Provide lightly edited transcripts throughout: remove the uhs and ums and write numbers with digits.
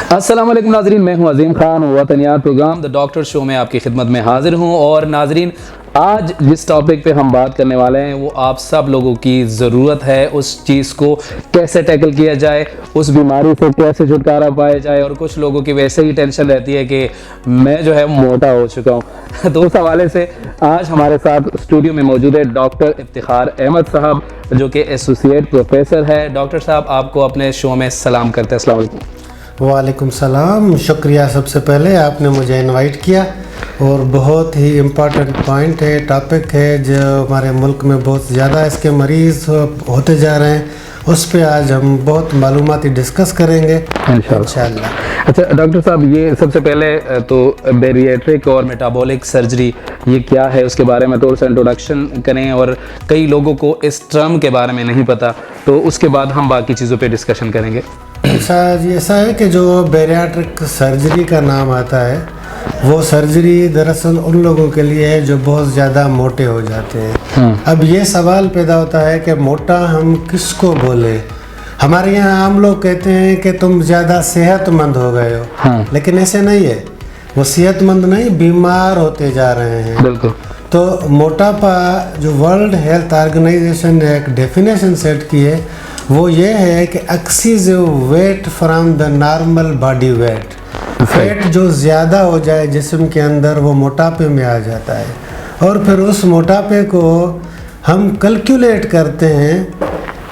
अस्सलाम वालेकुम नाजरीन, मैं हूं Azeem Khan. Watniyat program the doctor show में आपकी खिदमत में हाजिर हूं। और नाजरीन, आज जिस टॉपिक पे हम बात करने वाले हैं वो आप सब लोगों की ज़रूरत है। उस चीज़ को कैसे टैकल किया जाए, उस बीमारी से कैसे छुटकारा पाया जाए। और कुछ लोगों की वैसे ही टेंशन रहती है कि मैं जो है मोटा हो चुका हूँ। तो उस हवाले से आज हमारे साथ स्टूडियो में मौजूद है डॉक्टर इफ्तिखार अहमद साहब, जो कि एसोसिएट प्रोफेसर है। डॉक्टर साहब, आपको अपने शो में सलाम करते हैं। अस्सलाम वालेकुम। वालेकुम सलाम, शुक्रिया सबसे पहले आपने मुझे इनवाइट किया। और बहुत ही इम्पोर्टेंट पॉइंट है, टॉपिक है जो हमारे मुल्क में बहुत ज़्यादा इसके मरीज़ होते जा रहे हैं। उस पे आज हम बहुत मालूमाती डिस्कस करेंगे इंशाअल्लाह। अच्छा डॉक्टर साहब, ये सबसे पहले तो बैरिएट्रिक और मेटाबॉलिक सर्जरी ये क्या है उसके बारे में थोड़ा सा इंट्रोडक्शन करें। और कई लोगों को इस टर्म के बारे में नहीं पता, तो उसके बाद हम बाकी चीज़ों पे डिस्कशन करेंगे। अच्छा जी, ऐसा है कि जो बैरिएट्रिक सर्जरी का नाम आता है वो सर्जरी दरअसल उन लोगों के लिए है जो बहुत ज़्यादा मोटे हो जाते हैं। अब ये सवाल पैदा होता है कि मोटा हम किसको बोले। हमारे यहाँ आम लोग कहते हैं कि तुम ज़्यादा सेहतमंद हो गए हो, लेकिन ऐसे नहीं है। वो सेहतमंद नहीं, बीमार होते जा रहे हैं। बिल्कुल। तो मोटापा जो वर्ल्ड हेल्थ ऑर्गेनाइजेशन ने एक डेफिनेशन सेट की है वो ये है कि excessive weight from the normal body weight. Fat जो ज़्यादा हो जाए जिस्म के अंदर वो मोटापे में आ जाता है। और फिर उस मोटापे को हम कैलकुलेट करते हैं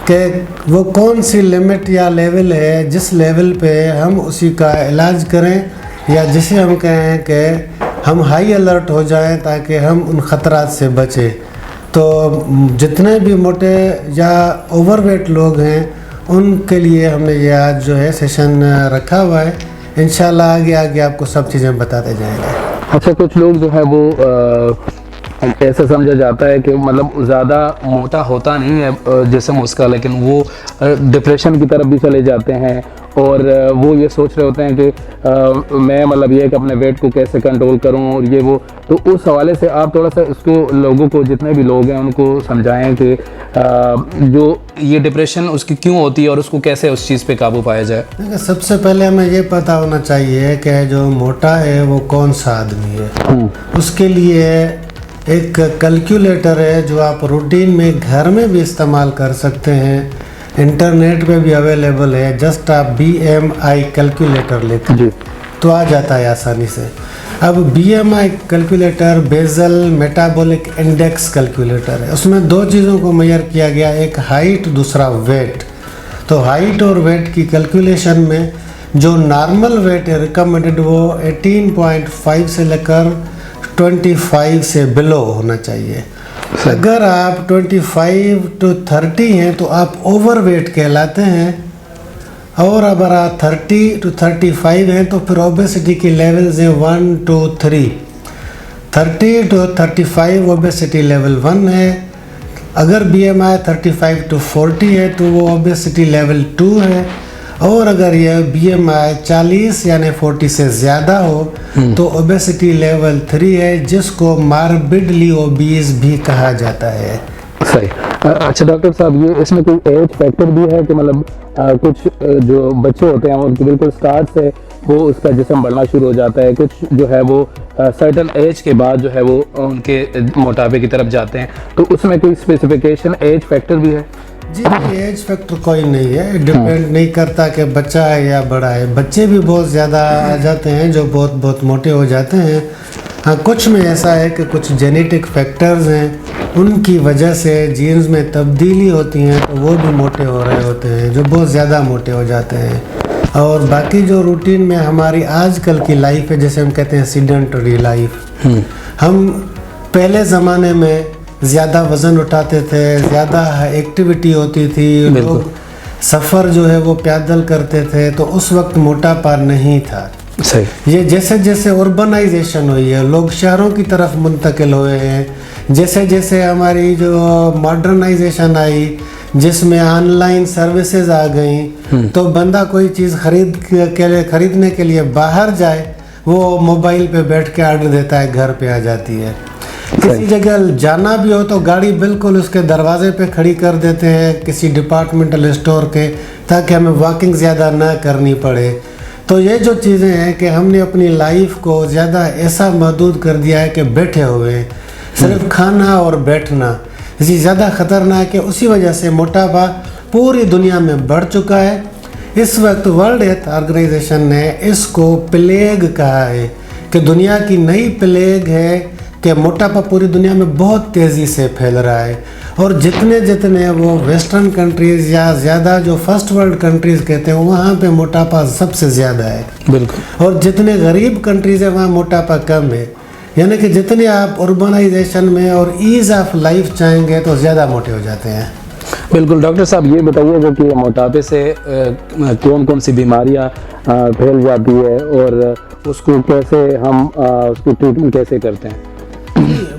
कि वो कौन सी लिमिट या लेवल है जिस लेवल पे हम उसी का इलाज करें, या जिसे हम कहें कि हम हाई अलर्ट हो जाएं ताकि हम उन ख़तरात से बचें। तो जितने भी मोटे या ओवरवेट लोग हैं उनके लिए हमने ये आज जो है सेशन रखा हुआ है। इंशाल्लाह आगे आगे आपको सब चीज़ें बताते जाएंगे। अच्छा, कुछ लोग जो है वो ऐसा समझा जाता है कि मतलब ज़्यादा मोटा होता नहीं है जिस्म उसका, लेकिन वो डिप्रेशन की तरफ भी चले जाते हैं। और वो ये सोच रहे होते हैं कि मैं मतलब ये कि अपने वेट को कैसे कंट्रोल करूं और ये वो। तो उस हवाले से आप थोड़ा सा इसको लोगों को, जितने भी लोग हैं उनको समझाएं कि जो ये डिप्रेशन उसकी क्यों होती है और उसको कैसे उस चीज़ पे काबू पाया जाए। सबसे पहले हमें ये पता होना चाहिए कि जो मोटा है वो कौन सा आदमी है। उसके लिए एक कैलकुलेटर है जो आप रूटीन में घर में भी इस्तेमाल कर सकते हैं, इंटरनेट पे भी अवेलेबल है। जस्ट आप BMI कैलकुलेटर लेकर तो आ जाता है आसानी से। अब BMI calculator basal metabolic index calculator है। उसमें दो चीज़ों को मेजर किया गया, एक हाइट, दूसरा वेट। तो हाइट और वेट की कैलकुलेशन में जो नॉर्मल वेट है रिकमेंडेड वो 18.5 से लेकर 25 से बिलो होना चाहिए। अगर आप 25 to 30 हैं तो आप ओवरवेट कहलाते हैं। और अगर आप 30 to 35 हैं तो फिर ओबेसिटी की लेवल्स हैं 1 to 3। 30 to 35 ओबेसिटी लेवल 1 है। अगर BMI 35 to 40 है तो वो ओबेसिटी लेवल 2 है। और अगर यह BMI 40 यानी 40 से ज़्यादा हो तो ओबेसिटी लेवल 3 है, जिसको मार्बिडली ओबीज भी कहा जाता है। सही। अच्छा डॉक्टर साहब, ये इसमें कोई एज फैक्टर भी है कि मतलब कुछ जो बच्चे होते हैं उनके बिल्कुल स्टार्ट से वो उसका जिस्म बढ़ना शुरू हो जाता है, कुछ जो है वो सर्टन एज के बाद जो है वो उनके मोटापे की तरफ जाते हैं, तो उसमें कोई स्पेसिफिकेशन एज फैक्टर भी है? जी, एज फैक्टर कोई नहीं है। डिपेंड नहीं करता कि बच्चा है या बड़ा है। बच्चे भी बहुत ज़्यादा आ जाते हैं जो बहुत बहुत मोटे हो जाते हैं। हाँ, कुछ में ऐसा है कि कुछ जेनेटिक फैक्टर्स हैं, उनकी वजह से जीन्स में तब्दीली होती हैं तो वो भी मोटे हो रहे होते हैं, जो बहुत ज़्यादा मोटे हो जाते हैं। और बाकी जो रूटीन में हमारी आजकल की लाइफ है, जैसे हम कहते हैं सीडेंटरी लाइफ, हम पहले ज़माने में ज़्यादा वज़न उठाते थे, ज़्यादा एक्टिविटी होती थी, लोग सफ़र जो है वो पैदल करते थे, तो उस वक्त मोटापा नहीं था। सही। ये जैसे जैसे उर्बनाइजेशन हुई है, लोग शहरों की तरफ मुंतकिल हुए हैं, जैसे जैसे हमारी जो मॉडर्नाइजेशन आई जिसमें ऑनलाइन सर्विसेज आ गई, तो बंदा कोई चीज़ खरीदने के लिए बाहर जाए वो मोबाइल पे बैठ के ऑर्डर देता है, घर पे आ जाती है। किसी जगह जाना भी हो तो गाड़ी बिल्कुल उसके दरवाजे पे खड़ी कर देते हैं किसी डिपार्टमेंटल स्टोर के, ताकि हमें वॉकिंग ज़्यादा ना करनी पड़े। तो ये जो चीज़ें हैं कि हमने अपनी लाइफ को ज़्यादा ऐसा महदूद कर दिया है कि बैठे हुए हैं, सिर्फ खाना और बैठना इसी ज़्यादा ख़तरनाक है। उसी वजह से मोटापा पूरी दुनिया में बढ़ चुका है। इस वक्त वर्ल्ड हेल्थ ऑर्गेनाइजेशन ने इसको प्लेग कहा है कि दुनिया की नई प्लेग है कि मोटापा पूरी दुनिया में बहुत तेज़ी से फैल रहा है। और जितने जितने वो वेस्टर्न कंट्रीज़ या ज़्यादा जो फर्स्ट वर्ल्ड कंट्रीज़ कहते हैं वहाँ पे मोटापा सबसे ज़्यादा है। बिल्कुल। और जितने गरीब कंट्रीज़ है वहाँ मोटापा कम है। यानी कि जितने आप उर्बनाइजेशन में और ईज़ ऑफ लाइफ चाहेंगे तो ज़्यादा मोटे हो जाते हैं। बिल्कुल। डॉक्टर साहब ये बताइएगा कि मोटापे से कौन कौन सी बीमारियां फैल जाती है और उसको कैसे हम उसकी ट्रीटमेंट कैसे करते हैं?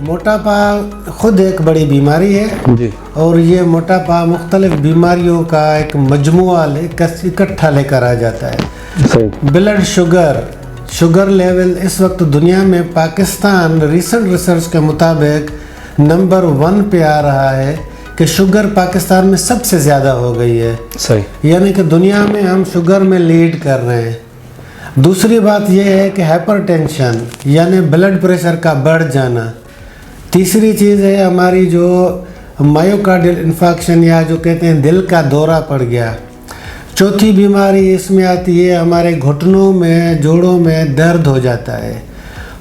मोटापा खुद एक बड़ी बीमारी है जी। और ये मोटापा मुख्तलिफ बीमारियों का एक मजमुआ इकट्ठा लेकर आ जाता है। सही। ब्लड शुगर लेवल इस वक्त दुनिया में पाकिस्तान रिसेंट रिसर्च के मुताबिक नंबर 1 पे आ रहा है कि शुगर पाकिस्तान में सबसे ज़्यादा हो गई है। सही। यानी कि दुनिया में हम शुगर में लीड कर रहे हैं। दूसरी बात यह है कि हाइपरटेंशन यानी ब्लड प्रेशर का बढ़ जाना। तीसरी चीज़ है हमारी जो मायोकार्डियल इन्फेक्शन या जो कहते हैं दिल का दौरा पड़ गया। चौथी बीमारी इसमें आती है हमारे घुटनों में जोड़ों में दर्द हो जाता है।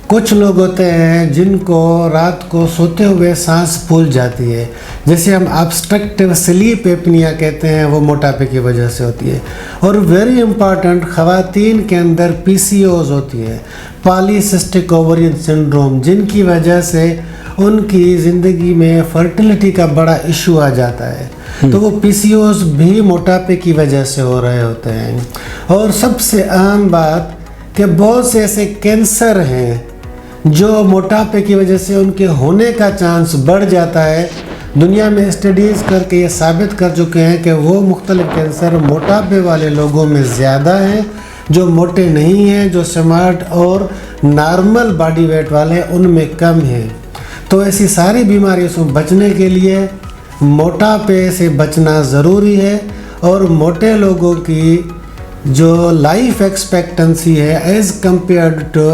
कुछ लोग होते हैं जिनको रात को सोते हुए सांस फूल जाती है, जैसे हम ऑब्स्ट्रक्टिव स्लीप एपनिया कहते हैं, वो मोटापे की वजह से होती है। और वेरी इंपॉर्टेंट ख़वातीन के अंदर PCOS होती है, पॉलीसिस्टिक ओवरियन सिंड्रोम, जिनकी वजह से उनकी ज़िंदगी में फर्टिलिटी का बड़ा इशू आ जाता है। तो वो PCOS भी मोटापे की वजह से हो रहे होते हैं। और सबसे अहम बात कि बहुत से ऐसे कैंसर हैं जो मोटापे की वजह से उनके होने का चांस बढ़ जाता है। दुनिया में स्टडीज़ करके ये साबित कर चुके हैं कि वो मुख्तलिफ कैंसर मोटापे वाले लोगों में ज़्यादा हैं, जो मोटे नहीं हैं, जो स्मार्ट और नॉर्मल बॉडी वेट वाले हैं उनमें कम है। तो ऐसी सारी बीमारियों से बचने के लिए मोटापे से बचना ज़रूरी है। और मोटे लोगों की जो लाइफ एक्सपेक्टेंसी है एज़ कम्पेयर्ड टू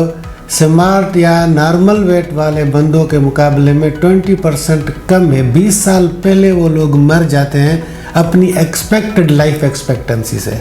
स्मार्ट या नॉर्मल वेट वाले बंदों के मुकाबले में 20% कम है। 20 साल पहले वो लोग मर जाते हैं अपनी एक्सपेक्टेड लाइफ एक्सपेक्टेंसी से।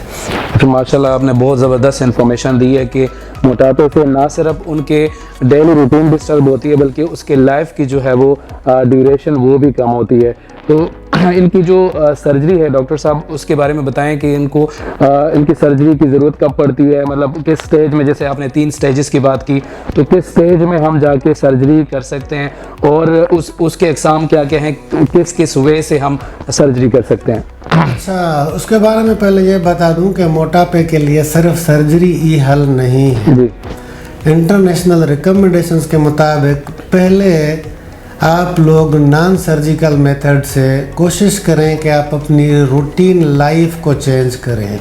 तो माशाल्लाह आपने बहुत ज़बरदस्त इन्फॉर्मेशन दी है कि मोटापे से ना सिर्फ उनके डेली रूटीन डिस्टर्ब होती है बल्कि उसके लाइफ की जो है वो ड्यूरेशन वो भी कम होती है। तो इनकी जो सर्जरी है डॉक्टर साहब उसके बारे में बताएं कि इनको इनकी सर्जरी की ज़रूरत कब पड़ती है, मतलब किस स्टेज में, जैसे आपने 3 स्टेजेस की बात की, तो किस स्टेज में हम जाके सर्जरी कर सकते हैं और उसके एग्ज़ाम क्या क्या हैं, किस वे से हम सर्जरी कर सकते हैं? अच्छा, उसके बारे में पहले ये बता दूं कि मोटापे के लिए सिर्फ सर्जरी ही हल नहीं है जी। इंटरनेशनल रिकमेंडेशंस के मुताबिक पहले आप लोग नॉन सर्जिकल मेथड से कोशिश करें कि आप अपनी रूटीन लाइफ को चेंज करें।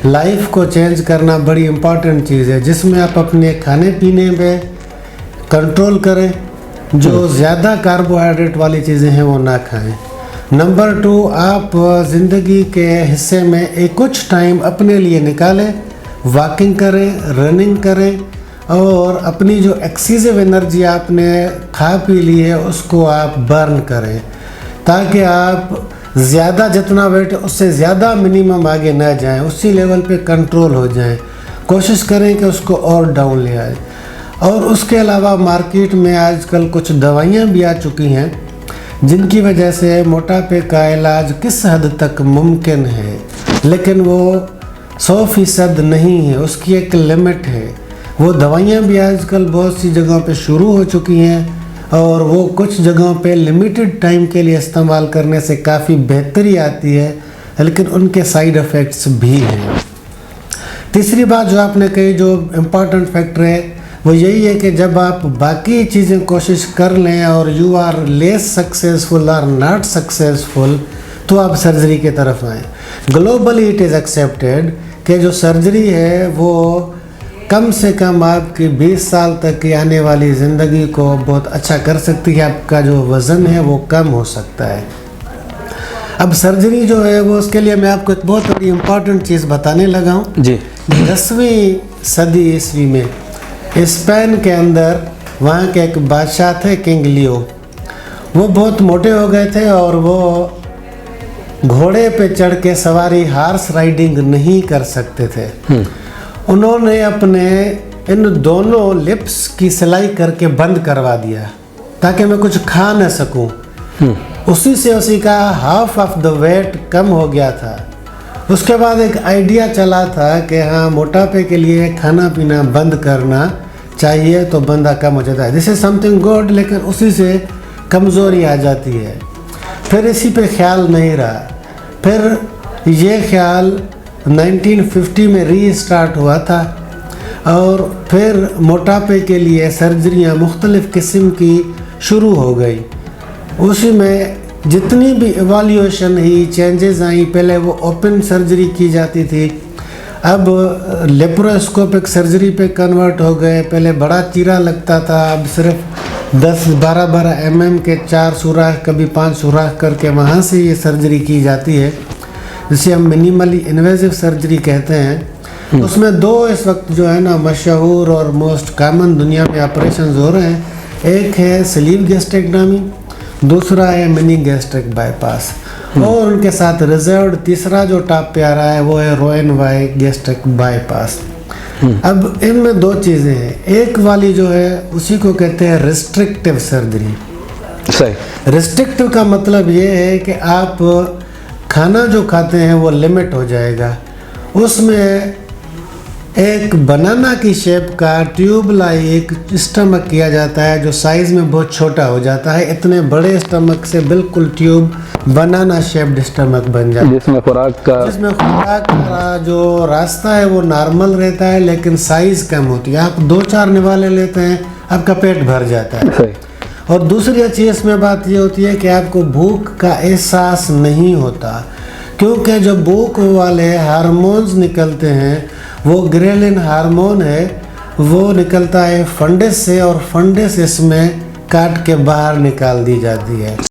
लाइफ को चेंज करना बड़ी इम्पॉर्टेंट चीज़ है, जिसमें आप अपने खाने पीने पे कंट्रोल करें, जो ज़्यादा कार्बोहाइड्रेट वाली चीज़ें हैं वो ना खाएं। नंबर 2, आप ज़िंदगी के हिस्से में एक कुछ टाइम अपने लिए निकालें, वॉकिंग करें, रनिंग करें और अपनी जो एक्सीसिव एनर्जी आपने खा पी ली है उसको आप बर्न करें, ताकि आप ज़्यादा जितना वेट है उससे ज़्यादा मिनिमम आगे ना जाएं, उसी लेवल पे कंट्रोल हो जाएं। कोशिश करें कि उसको और डाउन ले आए। और उसके अलावा मार्केट में आजकल कुछ दवाइयाँ भी आ चुकी हैं जिनकी वजह से मोटापे का इलाज किस हद तक मुमकिन है, लेकिन वो 100% नहीं है, उसकी एक लिमिट है। वो दवाइयाँ भी आजकल बहुत सी जगहों पे शुरू हो चुकी हैं और वो कुछ जगहों पे लिमिटेड टाइम के लिए इस्तेमाल करने से काफ़ी बेहतरी आती है, लेकिन उनके साइड इफ़ेक्ट्स भी हैं। तीसरी बात जो आपने कही, जो इम्पॉर्टेंट फैक्टर है, वो यही है कि जब आप बाकी चीज़ें कोशिश कर लें और यू आर लेस सक्सेसफुल और नॉट सक्सेसफुल, तो आप सर्जरी की तरफ आएँ। ग्लोबली इट इज़ एक्सेप्टेड कि जो सर्जरी है वो कम से कम आपकी 20 साल तक की आने वाली ज़िंदगी को बहुत अच्छा कर सकती है। आपका जो वज़न है वो कम हो सकता है। अब सर्जरी जो है वो, उसके लिए मैं आपको एक बहुत बड़ी इम्पॉर्टेंट चीज़ बताने लगा हूँ जी, 10वीं सदी ईस्वी में स्पेन के अंदर वहाँ के एक बादशाह थे किंग लियो। वो बहुत मोटे हो गए थे और वो घोड़े पे चढ़ के सवारी हार्स राइडिंग नहीं कर सकते थे। उन्होंने अपने इन दोनों लिप्स की सिलाई करके बंद करवा दिया ताकि मैं कुछ खा न सकूं। उसी से उसी का हाफ ऑफ द वेट कम हो गया था। उसके बाद एक आइडिया चला था कि हाँ, मोटापे के लिए खाना पीना बंद करना चाहिए तो बंदा कम हो जाता है। दिस इज समथिंग गुड, लेकिन उसी से कमज़ोरी आ जाती है। फिर इसी पे ख्याल नहीं रहा। फिर ये ख्याल 1950 में रीस्टार्ट हुआ था और फिर मोटापे के लिए सर्जरियाँ मुख्तलिफ़ किस्म की शुरू हो गई। उसी में जितनी भी इवैल्यूएशन ही चेंजेस आई, पहले वो ओपन सर्जरी की जाती थी, अब लेप्रोस्कोपिक सर्जरी पे कन्वर्ट हो गए। पहले बड़ा चीरा लगता था, अब सिर्फ 10-12 mm के 4 सुराख कभी 5 सुराख करके वहाँ से ये सर्जरी की जाती है, जिसे हम मिनिमली इन्वेसिव सर्जरी कहते हैं। उसमें 2 इस वक्त जो है ना मशहूर और मोस्ट कॉमन दुनिया में ऑपरेशन हो रहे हैं। एक है स्लीव गैस्ट्रेक्टोमी, दूसरा है मिनी गैस्ट्रिक बाईपास, और उनके साथ रिजर्व्ड तीसरा जो टॉप पे आ रहा है वो है रोएनवाई गैस्ट्रिक बाईपास। अब इनमें 2 चीज़ें हैं। एक वाली जो है उसी को कहते हैं रिस्ट्रिक्टिव सर्जरी। सही। रिस्ट्रिक्टिव का मतलब ये है कि आप खाना जो खाते हैं वो लिमिट हो जाएगा। उसमें एक बनाना की शेप का ट्यूब लाइक स्टमक किया जाता है जो साइज़ में बहुत छोटा हो जाता है। इतने बड़े स्टमक से बिल्कुल ट्यूब बनाना शेप्ड स्टमक बन जाता है, जिसमें खुराक का जो रास्ता है वो नॉर्मल रहता है लेकिन साइज़ कम होती है। आप 2-4 निवाले लेते हैं, आपका पेट भर जाता है। और दूसरी अच्छी इसमें बात ये होती है कि आपको भूख का एहसास नहीं होता, क्योंकि जो भूख वाले हार्मोन्स निकलते हैं वो ग्रेलिन हार्मोन है, वो निकलता है फंडस से, और फंडस इसमें काट के बाहर निकाल दी जाती है।